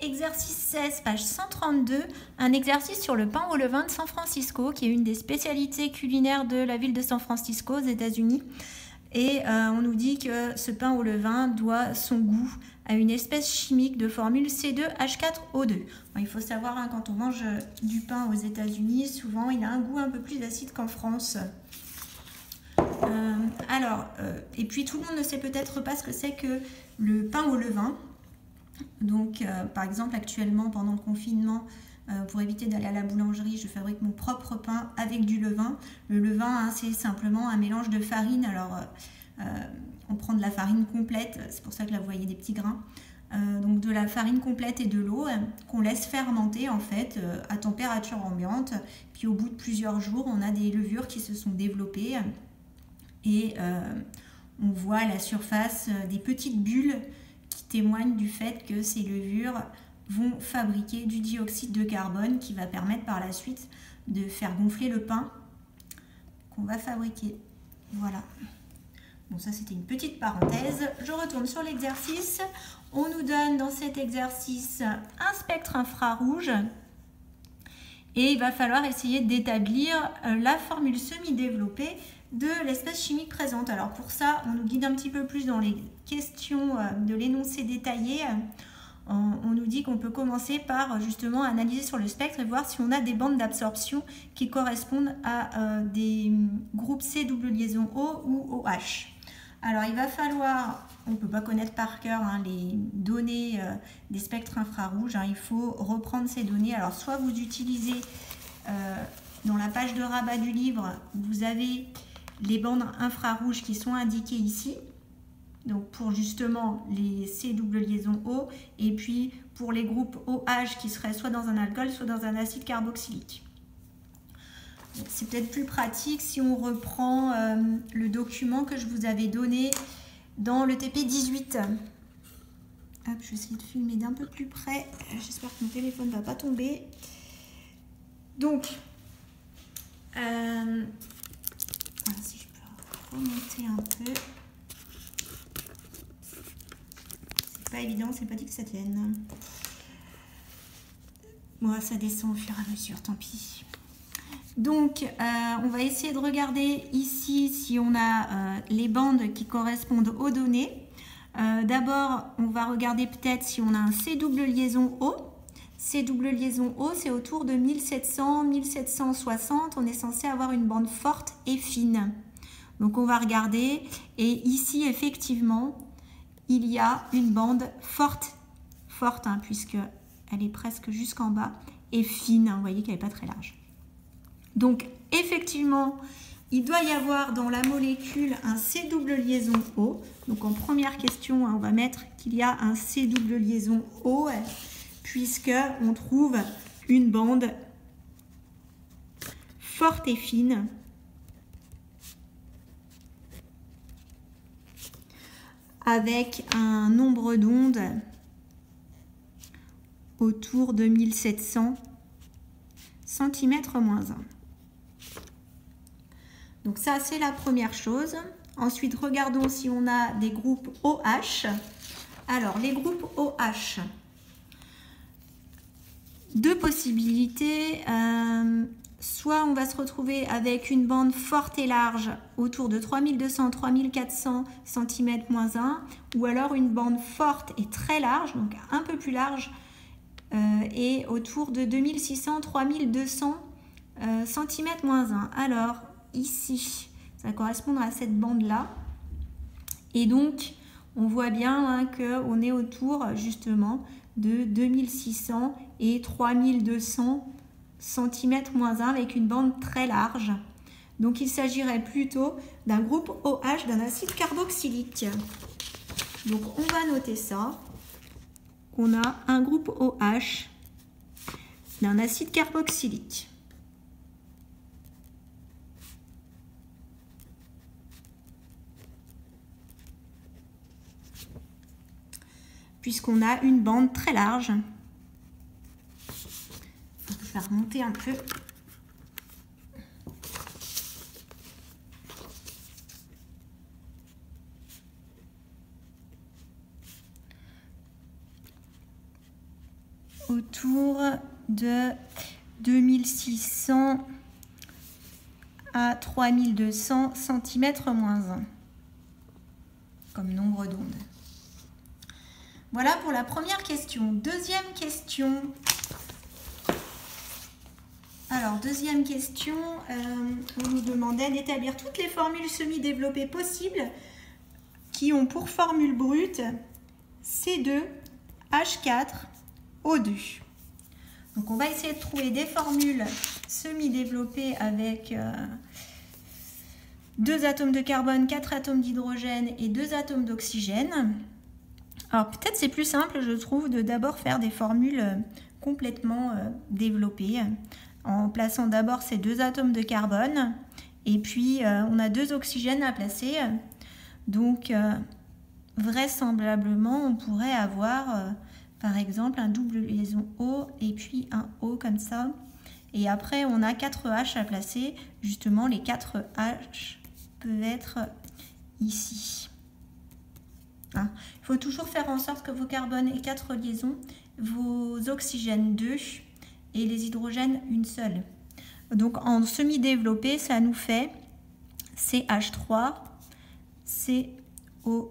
Exercice 16, page 132, un exercice sur le pain au levain de San Francisco, qui est une des spécialités culinaires de la ville de San Francisco aux États-Unis. Et on nous dit que ce pain au levain doit son goût à une espèce chimique de formule C2H4O2. Bon, il faut savoir, hein, quand on mange du pain aux États-Unis, souvent il a un goût un peu plus acide qu'en France. Et puis tout le monde ne sait peut-être pas ce que c'est que le pain au levain. Donc, par exemple, actuellement, pendant le confinement, pour éviter d'aller à la boulangerie, je fabrique mon propre pain avec du levain. Le levain, hein, c'est simplement un mélange de farine. Alors, on prend de la farine complète, c'est pour ça que là, vous voyez des petits grains. Donc, de la farine complète et de l'eau qu'on laisse fermenter, en fait, à température ambiante. Puis, au bout de plusieurs jours, on a des levures qui se sont développées. Et on voit à la surface des petites bulles qui témoignent du fait que ces levures vont fabriquer du dioxyde de carbone qui va permettre par la suite de faire gonfler le pain qu'on va fabriquer. Voilà. Bon, ça c'était une petite parenthèse. Je retourne sur l'exercice. On nous donne dans cet exercice un spectre infrarouge et il va falloir essayer d'établir la formule semi-développée de l'espèce chimique présente. Alors pour ça, on nous guide un petit peu plus dans les questions de l'énoncé détaillé. On nous dit qu'on peut commencer par justement analyser sur le spectre et voir si on a des bandes d'absorption qui correspondent à des groupes C double liaison O ou OH. Alors il va falloir, on ne peut pas connaître par cœur hein, les données des spectres infrarouges, hein, il faut reprendre ces données. Alors soit vous utilisez dans la page de rabat du livre, vous avez les bandes infrarouges qui sont indiquées ici, donc pour justement les C double liaison O, et puis pour les groupes OH qui seraient soit dans un alcool, soit dans un acide carboxylique. C'est peut-être plus pratique si on reprend le document que je vous avais donné dans le TP 18. Hop, je vais essayer de filmer d'un peu plus près. J'espère que mon téléphone ne va pas tomber. Donc, voilà, si je peux remonter un peu. C'est pas évident, c'est pas dit que ça tienne. Moi, ça descend au fur et à mesure, tant pis. Donc, on va essayer de regarder ici si on a les bandes qui correspondent aux données. D'abord, on va regarder peut-être si on a un C double liaison O. C double liaison O, c'est autour de 1700-1760. On est censé avoir une bande forte et fine. Donc, on va regarder. Et ici, effectivement, il y a une bande forte hein, puisqu'elle est presque jusqu'en bas, et fine. Hein, vous voyez qu'elle n'est pas très large. Donc, effectivement, il doit y avoir dans la molécule un C double liaison O. Donc, en première question, on va mettre qu'il y a un C double liaison O, puisqu'on trouve une bande forte et fine avec un nombre d'ondes autour de 1700 cm-1. Donc ça, c'est la première chose. Ensuite, regardons si on a des groupes OH. Alors, les groupes OH, deux possibilités. Soit on va se retrouver avec une bande forte et large autour de 3200-3400 cm-1, ou alors une bande forte et très large, donc un peu plus large, et autour de 2600-3200 cm-1. Alors, ici, ça va correspondre à cette bande-là. Et donc, on voit bien hein, qu'on est autour, justement, de 2600 et 3200 cm-1 avec une bande très large. Donc, il s'agirait plutôt d'un groupe OH, d'un acide carboxylique. Donc, on va noter ça. On a un groupe OH d'un acide carboxylique. Puisqu'on a une bande très large. On peut faire remonter un peu. autour de 2600 à 3200 cm-1 comme nombre d'ondes. Voilà pour la première question. Deuxième question. Alors, deuxième question, on nous demandait d'établir toutes les formules semi-développées possibles qui ont pour formule brute C2H4O2. Donc, on va essayer de trouver des formules semi-développées avec 2 atomes de carbone, 4 atomes d'hydrogène et 2 atomes d'oxygène. Alors, peut-être c'est plus simple, je trouve, de d'abord faire des formules complètement développées, en plaçant d'abord ces 2 atomes de carbone et puis on a 2 oxygènes à placer. Donc vraisemblablement on pourrait avoir par exemple un double liaison O et puis un O comme ça. Et après on a 4 H à placer. Justement les 4 H peuvent être ici. Il faut toujours faire en sorte que vos carbones aient 4 liaisons, vos oxygènes 2 et les hydrogènes une seule. Donc en semi-développé, ça nous fait CH3, COOH.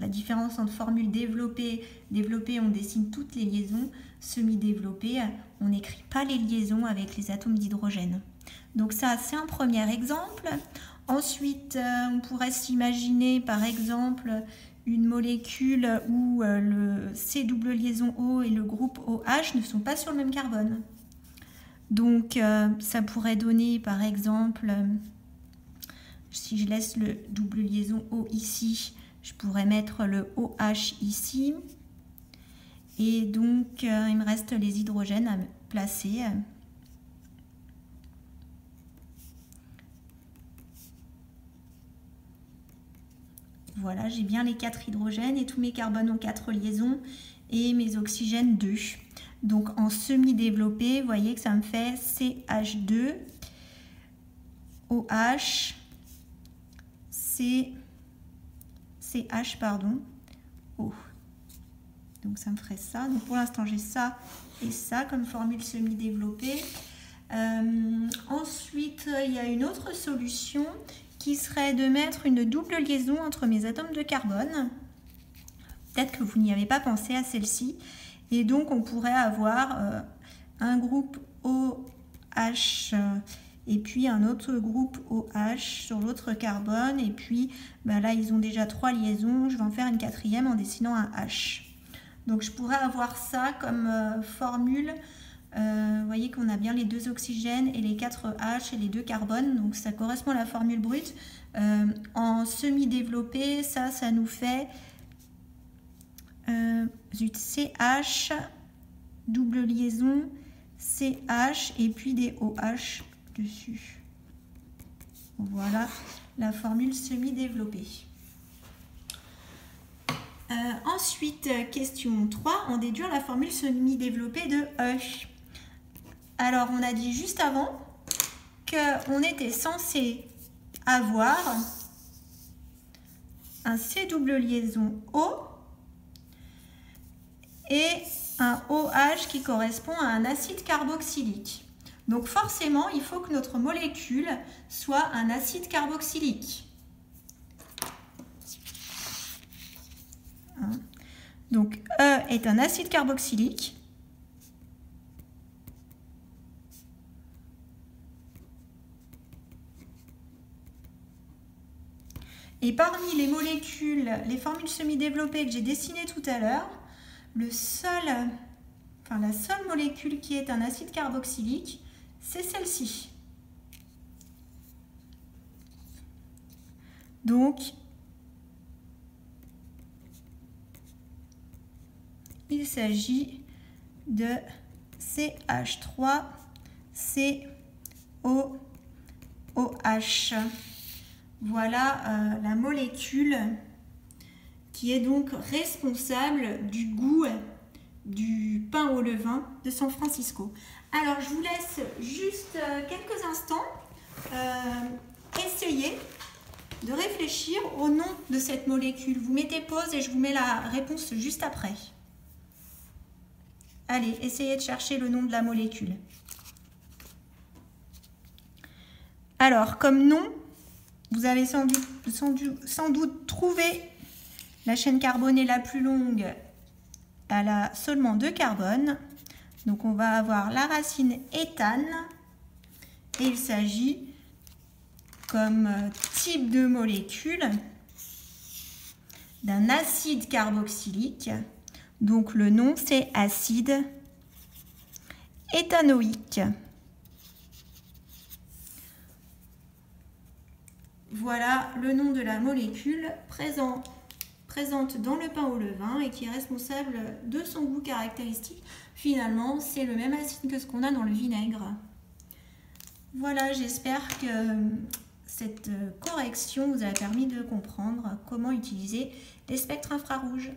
La différence entre formule développée, on dessine toutes les liaisons. Semi-développé, on n'écrit pas les liaisons avec les atomes d'hydrogène. Donc ça, c'est un premier exemple. Ensuite, on pourrait s'imaginer par exemple une molécule où le C double liaison O et le groupe OH ne sont pas sur le même carbone. Donc ça pourrait donner par exemple, si je laisse le double liaison O ici, je pourrais mettre le OH ici. Et donc il me reste les hydrogènes à placer. Voilà, j'ai bien les 4 hydrogènes et tous mes carbones ont 4 liaisons et mes oxygènes 2. Donc en semi-développé, vous voyez que ça me fait CH2, OH, CH, pardon, O. Donc ça me ferait ça. Donc pour l'instant, j'ai ça et ça comme formule semi-développée. Ensuite, il y a une autre solution qui serait de mettre une double liaison entre mes atomes de carbone. Peut-être que vous n'y avez pas pensé à celle-ci. Et donc, on pourrait avoir un groupe OH et puis un autre groupe OH sur l'autre carbone. Et puis, là, ils ont déjà 3 liaisons. Je vais en faire une 4e en dessinant un H. Donc, je pourrais avoir ça comme formule. Vous voyez qu'on a bien les 2 oxygènes et les 4 H et les 2 carbones, donc ça correspond à la formule brute. En semi-développé, ça nous fait CH, double liaison, CH et puis des OH dessus. Voilà la formule semi-développée. Ensuite, question 3, on déduire la formule semi-développée de E. Alors, on a dit juste avant qu'on était censé avoir un C double liaison O et un OH qui correspond à un acide carboxylique. Donc, forcément, il faut que notre molécule soit un acide carboxylique. Donc, E est un acide carboxylique. Et parmi les molécules, les formules semi-développées que j'ai dessinées tout à l'heure, la seule molécule qui est un acide carboxylique, c'est celle-ci. Donc, il s'agit de CH3COOH. Voilà la molécule qui est donc responsable du goût du pain au levain de San Francisco. Alors, je vous laisse juste quelques instants essayer de réfléchir au nom de cette molécule. Vous mettez pause et je vous mets la réponse juste après. Allez, essayez de chercher le nom de la molécule. Alors, comme nom, vous avez sans doute trouvé la chaîne carbonée la plus longue. Elle a seulement 2 carbones. Donc, on va avoir la racine éthane. Et il s'agit comme type de molécule d'un acide carboxylique. Donc, le nom, c'est acide éthanoïque. Voilà le nom de la molécule présente dans le pain au levain et qui est responsable de son goût caractéristique. Finalement, c'est le même acide que ce qu'on a dans le vinaigre. Voilà, j'espère que cette correction vous a permis de comprendre comment utiliser les spectres infrarouges.